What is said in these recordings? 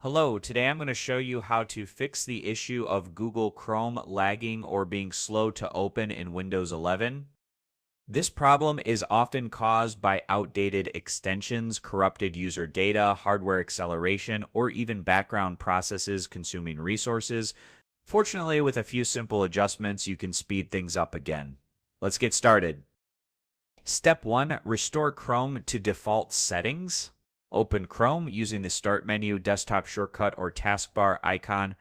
Hello, today I'm going to show you how to fix the issue of Google Chrome lagging or being slow to open in Windows 11. This problem is often caused by outdated extensions, corrupted user data, hardware acceleration, or even background processes consuming resources. Fortunately, with a few simple adjustments, you can speed things up again. Let's get started. Step 1. Restore Chrome to default settings. Open Chrome using the Start menu, desktop shortcut, or taskbar icon.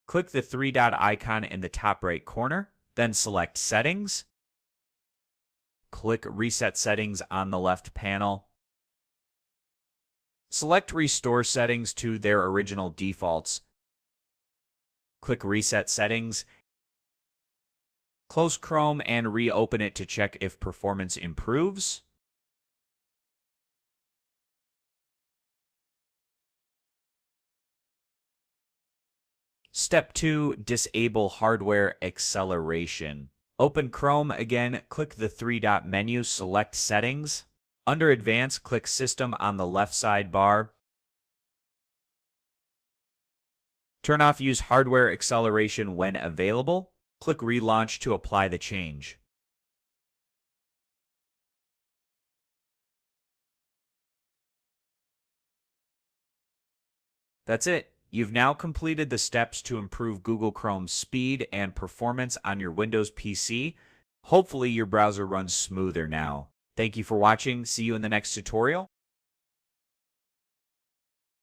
Click the three-dot icon in the top right corner, then select Settings. Click Reset Settings on the left panel. Select Restore Settings to their original defaults. Click Reset Settings. Close Chrome and reopen it to check if performance improves. Step 2. Disable hardware acceleration. Open Chrome again, click the three-dot menu, select Settings. Under Advanced, click System on the left sidebar. Turn off Use Hardware Acceleration when available. Click Relaunch to apply the change. That's it. You've now completed the steps to improve Google Chrome's speed and performance on your Windows PC. Hopefully your browser runs smoother now. Thank you for watching. See you in the next tutorial.